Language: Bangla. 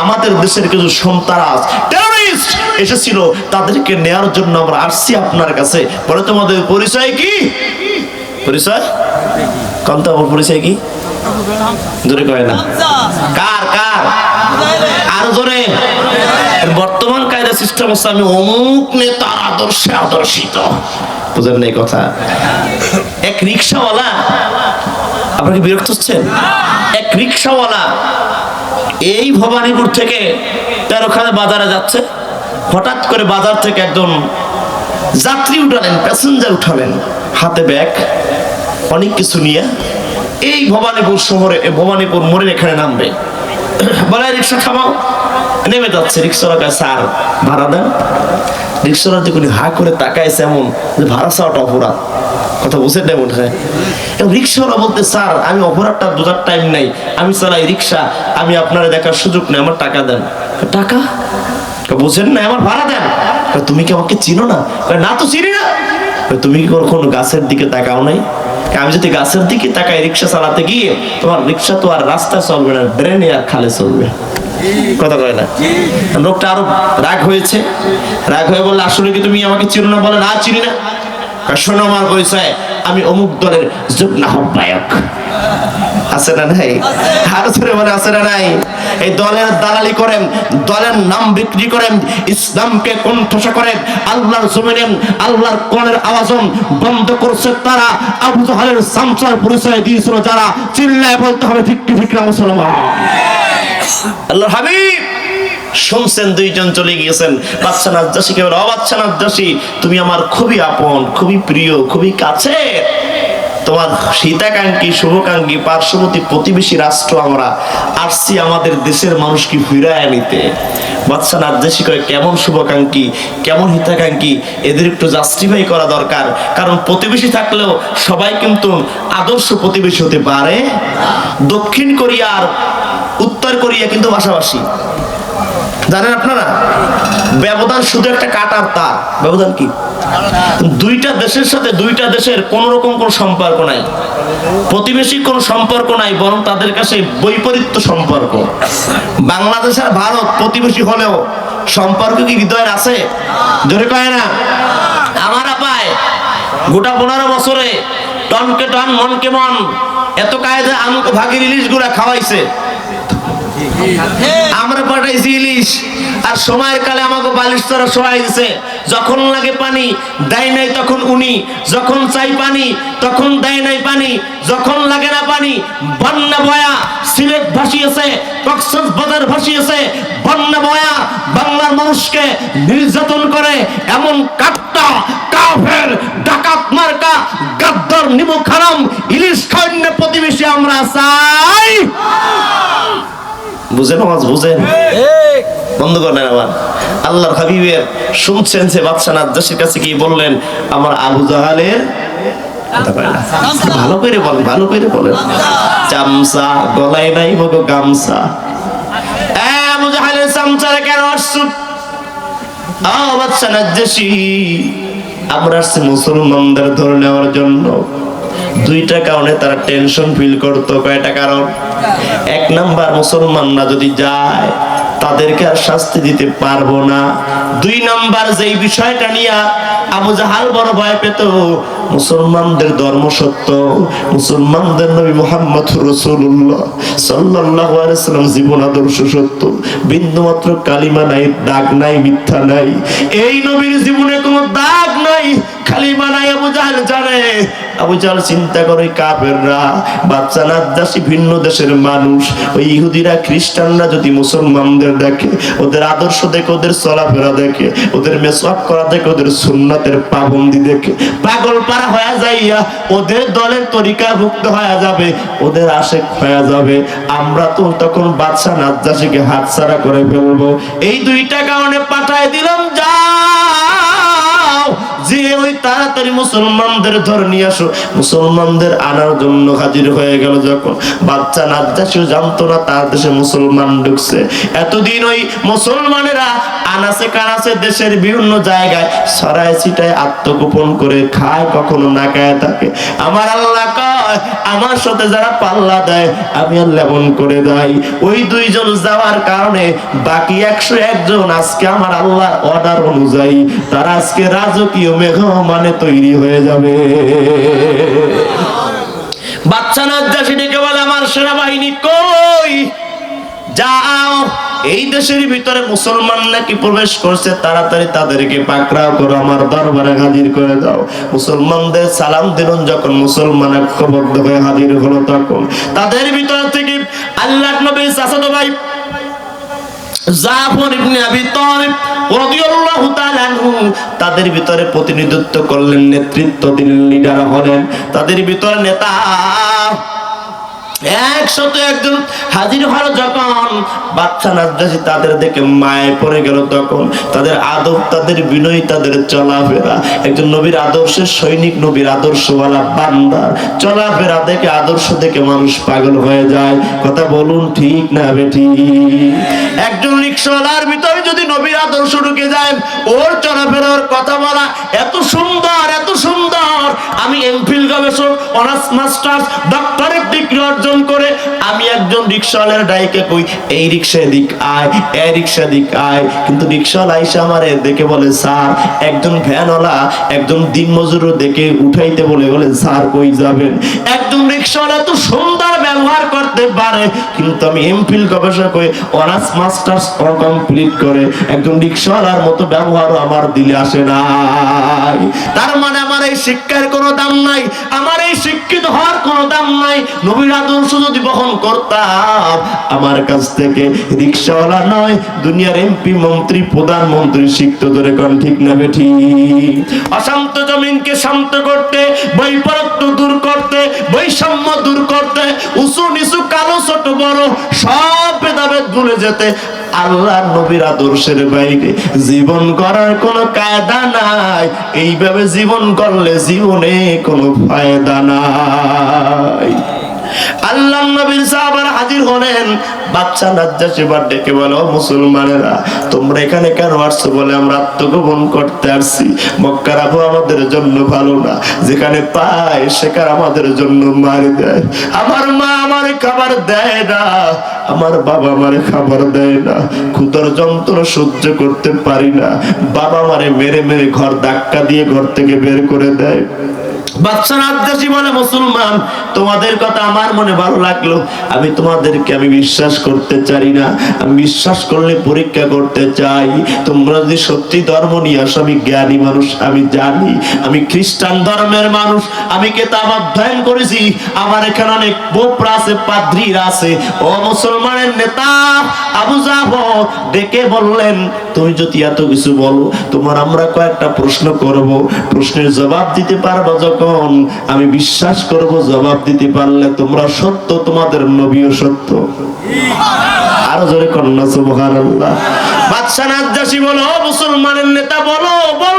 আমাদের দেশের কিছু সন্ত্রাস টেররিস্ট এসেছিল, তাদেরকে নেয়ার জন্য আমরা আসছি আপনার কাছে। বলে তোমাদের পরিচয় কি? পরিচয় কন্ত পরিচয় কি? জোরে কয় না। কার কার আর জোরে? বর্তমান কায়দা সিস্টেম হচ্ছে আমি অমুক নেতার আদর্শে আদর্শিত। বুঝেন না এই কথা? এক রিক্সাওয়ালা, আপনারা কি বিরক্ত হচ্ছেন? এক রিক্সাওয়ালা এই ভবানীপুর থেকে তেরোখানা বাজারে যাচ্ছে। হঠাৎ করে বাজার থেকে একজন যাত্রী উঠালেন, প্যাসেঞ্জার উঠালেন, হাতে ব্যাগ অনেক কিছু নিয়ে এই ভবানীপুর শহরে, ভবানীপুর মোড়ের এখানে নামবে। বলে রিক্সা থামাও। নেমে যাচ্ছে। রিক্সাওয়ালা স্যার ভাড়া দেন। রিক্সাওয়ালা দেখুন হা করে তাকাইছে, এমন যে ভাড়া চাওয়াটা অপরাধ। কথা বুঝে নেই মনে হয়। রিক্সাওয়ালা বলতে, স্যার আমি অপরাধটা বোঝার টাইম নাই, আমি চালাই রিক্সা, আমি আপনারা দেখার সুযোগ নেই, আমার টাকা দেন। টাকা বুঝেন না, আমার ভাড়া দেন। তুমি কি আমাকে চিনো না? না তো চিনি না। তুমি কি কখনো গাছের দিকে তাকাও নাই? আমি যদি গাছের দিকে তাকাই রিক্সা চালাতে গিয়ে, তোমার রিক্সা তো আর রাস্তায় চলবে না, ড্রেনে আর খালে চলবে। কথা কয় না? লোকটা আরো রাগ হয়েছে। রাগ হয়ে বললে, আসলে কি তুমি আমাকে চিনো না? বলে, না চিনি না। শোনো আমার পরিচয়, আমি অমুক দলের যুগ্ম আহ্বায়ক। আছে না নাই? আরো ছেড়ে বলে, আছে না নাই? এই দলের দালালি করেন, দলের নাম বিক্রি করেন, ইসলামকে কণ্ঠসা করেন, আল্লাহর জমিনে আল্লাহর কোরআনের আওয়াজ বন্ধ করছে তারা। আবু জাহেলের সামসার পরিচয় দিয়েছিল যারা। চিল্লায় বলতে হবে ঠিক কি ঠিক না মুসলমান? আল্লাহর হাবিব শুনছেন, দুইজন চলে গিয়েছেন। বাদশা নাজ্জাশীকে বলে, ও বাদশা নাজ্জাশী, তুমি আমার খুবই আপন, খুবই প্রিয়, খুবই কাছে। তোমার হিতাকাঙ্ক্ষী, শুভকাঙ্ক্ষী, পার্শ্ববর্তী প্রতিবেশী রাষ্ট্র আমরা আসছি আমাদের দেশের মানুষকে ফিরায় নিতে। বাদশা নাজ্জাশী কয়, কেমন শুভকাঙ্ক্ষী, কেমন হিতাকাঙ্ক্ষী, এদের একটু জাস্টিফাই করা দরকার। কারণ প্রতিবেশী থাকলেও সবাই কিন্তু আদর্শ প্রতিবেশী হতে পারে। দক্ষিণ কোরিয়া আর উত্তর কোরিয়া কিন্তু পাশাপাশি, জানেন আপনারা? ব্যবধান শুধু একটা কাটার তার। ব্যবধান কি? দুইটা দেশের সাথে দুইটা দেশের কোন রকম কোন সম্পর্ক নাই, প্রতিবেশী কোন সম্পর্ক নাই, বরং তাদের কাছে বৈপরীত্য সম্পর্ক। বাংলাদেশ আর ভারত প্রতিবেশী হলেও সম্পর্ক কি হৃদয়ের আছে? জোরে কয় না? আমার আপায় গোটা 15 বছরে টনকে টন মনকে মন এত কায়দা আমাকে ভাগের ইলিশ গুলা খাওয়াইছে। আমরা পাঠাইছি ইলিশ, আর সময়ের কালে আমাকে বালিশ তারা সহায় দিছে। যখন লাগে পানি দেয় নাই তখন উনি, যখন চাই পানি তখন দেয় নাই পানি, যখন লাগে না পানি বন্যা বয়া সিলেট ভাসিয়েছে, কক্সবাজার ভাসিয়েছে। বন্যা বয়া বাংলার মানুষকে নির্যাতন করে এমন কাট্টা কাফের ডাকাত মার্কা গাদ্দার নিমক হারাম ইলিশ খান্য প্রতিবেশী আমরা চাই। বুঝেন আওয়াজ? বুঝেন? বন্ধ করেন আমার আল্লাহর হাবিবের শুনছেন যে বাদশা নাজ্জাশীর কাছে কি বললেন? আমার আবু জাহালের ভালো করে বলেন, ভালো করে বলেন। চামচা গলায় নাই মগো গামছা। আবু জাহালের চামচারে কেন আসছো? বাদশা নাজ্জাশী, আমরা আসছি মুসলমানদের ধরে নেওয়ার জন্য। দুইটা কারণে তারা টেনশন ফিল করতো। কয়টা কারণ? এক নাম্বার, মুসলমানরা যদি যায় তাদেরকে আর শাস্তি দিতে পারবো না। দুই নাম্বার, যেই বিষয়টা নিয়ে আবু জাহাল বড় ভয় পেত, মুসলমানদের ধর্ম সত্য, মুসলমানদের নবী মুহাম্মদ রাসূলুল্লাহ সাল্লাল্লাহু আলাইহি সাল্লাম জীবন আদর্শ সত্য, বিন্দুমাত্র কালিমা নাই, দাগ নাই, মিথ্যা নাই। এই নবীর জীবনে কোনো দাগ নাই, কালিমা নাই। আবু জাহাল জানে। আবু জাহাল চিন্তা করে, কাফেররা, বাদশা নাজ্জাশী ভিন্ন দেশের মানুষ, ওই ইহুদিরা খ্রিস্টানরা যদি মুসলমানদের দেখে, ওদের আদর্শ দেখে, ওদের চলাফেরা দেখে, ওদের মেসওয়াক করা দেখে, ওদের সুন্নাতের পাবন্দি দেখে পাগল পারা হয়ে যাইয়া ওদের দলের তরিকাভুক্ত হয়ে যাবে, ওদের আশেক হয়ে যাবে। আমরা তো তখন বাদশা নাজ্জাশীকে হাতছাড়া করে ফেলবো। এই দুইটা কারণে পাঠায় দিলাম, যাও যে ওই তাড়াতাড়ি মুসলমানদের ধরে নিয়ে আসো। মুসলমানদের আনার জন্য হাজির হয়ে গেল। যখন বাদশা নাজ্জাশীও জানতো না তার দেশে মুসলমান ঢুকছে। এতদিন ওই মুসলমানেরা আনাচে কানাচে দেশের বিভিন্ন জায়গায় ছড়ায় ছিটায় আত্মগোপন করে খায়, কখনো না খায় থাকে। আমার আল্লাহ হয়, আমার সাথে যারা পাল্লা দেয় আমি আল্লাহ এমন করে দেয় ওই দুইজন যাওয়ার কারণে বাকি 101 জন আজকে আমার আল্লাহর অর্ডার অনুযায়ী তারা আজকে রাজকীয় মেহমানে তৈরি হয়ে যাবে। বাদশা নাজ্জাশী ডেকে বলে, আমার সেনাবাহিনী কই? যাও, এই দেশের ভিতরে মুসলমান নাকি প্রবেশ করছে, তাড়াতাড়ি তাদেরকে পাকড়াও করো, আমার দরবারে হাজির করে দাও। মুসলমানদের সালাম দিলেন, যখন মুসলমান ঐক্যবদ্ধ হয়ে হাজির হলো তখন তাদের ভিতর থেকে আল্লাহর নবীর চাচাতো ভাই জাফর ইবনে আবি তালিব রাদিয়াল্লাহু তাআলা আনহু তাদের ভিতরে প্রতিনিধিত্ব করলেন, নেতৃত্ব দিলেন, লিডার হলেন। তাদের ভিতরে নেতা 101 জন হাজির হলো। যখন বাদশা নাজ্জাশী তাদের দেখে মায়ে পড়ে গেল, তখন তাদের আদব, তাদের বিনয়, তাদের চলাফেরা, একজন নবীর আদর্শের সৈনিক, নবীর আদর্শওয়ালা বান্দার চলাফেরা দেখে, আদর্শ দেখে মানুষ পাগল হয়ে যায়। কথা বলুন ঠিক না বেঠিক? একজন রিকশাওয়ালার ভিতরে যদি নবীর আদর্শ ঢুকে যায়, ওর চলাফেরা, ওর কথা বলা এত সুন্দর, এত সুন্দর। আমি এমফিল গবেষক, অনার্স মাস্টার্স, ডক্টরেট ডিগ্রি অর্জন করে আমি একজন রিকশাওয়ালার ডাইকে কই, এই রিকশা দিক আয়, এই রিকশা দিক আয়, কিন্তু রিকশাওয়ালা আইসা আমারে দেখে বলে স্যার। একজন ভ্যানওয়ালা, একজন দিনমজুরও দেখে উঠাইতে বলে স্যার কই যাবেন? একজন রিকশাওয়ালা তো সুন্দর ব্যবহার করতে পারে, কিন্তু আমি এমফিল গবেষক হয়ে অনার্স মাস্টার্স কমপ্লিট করে একজন রিকশাওয়ালার মতো ব্যবহারও আমার দিলে আসে না। তার মানে আমার এই শিক্ষার কোনো দাম নাই, আমার এই শিক্ষিত হওয়ার কোনো দাম নাই। নবীর আদর্শ যদি বহন করতাম, আমার কাছ থেকে রিকশাওয়ালা নয়, দুনিয়ার এমপি, মন্ত্রী, প্রধানমন্ত্রী শিখতো। ধরে কোন ঠিক না বেঠিক? অশান্ত জমিনকে শান্ত করতে, বৈপরত্য দূর করতে, বৈষম্য দূর করতে, উঁচু নিচু, কালো ছোট বড় সব ভেদাভেদ ভুলে যেতে আল্লাহর নবীর আদর্শের বাইরে জীবন করার কোনো কায়দা নাই। এইভাবে জীবন করলে জীবনে কোনো ফায়দা নাই। আল্লাহ নবীর সাহাবারা হাজির হলেন। বাদশা নাজ্জাশী ডেকে বলো, মুসলমানেরা তোমরা এখানে কেন আসছো? বলে আমরা আত্মগোপন করতে আসছি। মক্কার আবহাওয়া আমাদের জন্য ভালো না, যেখানে পায় সেখানে আমাদের জন্য মারি দেয়। আমার মা আমারে খাবার দেয় না, আমার বাবা আমারে খাবার দেয় না, ক্ষুধার যন্ত্রণা সহ্য করতে পারি না, বাবা আমারে মেরে মেরে ঘর ধাক্কা দিয়ে ঘর থেকে বের করে দেয়। বাদশা নাজ্জাশী বলে, মুসলমান তোমাদের কথা আমার মনে ভালো লাগলো, আমি তোমাদেরকে আমি বিশ্বাস করতে চাই না, আমি বিশ্বাস করলে পরীক্ষা করতে চাই। তোমরা যদি সত্যি ধর্ম নিয়ে আসো, আমি জ্ঞানী মানুষ, আমি জানি, আমি খ্রিস্টান ধর্মের মানুষ, আমি কিতাব অধ্যয়ন করেছি, আমার এখানে অনেক পোপরা আছে, পাদ্রীরা আছে। ও মুসলমানের নেতা আবু জাফর ডেকে বললেন, তুমি যদি এত কিছু বলো, তোমার আমরা কয়েকটা প্রশ্ন করব, প্রশ্নের জবাব দিতে পারবো যখন আমি বিশ্বাস করব, জবাব দিতে পারলে তোমরা সত্য, তোমাদের নবীও সত্য। আরো জোরে কন্যা সুবহানাল্লাহ। বাদশা নাজ্জাশী বলো, মুসলমানের নেতা বলো, বলো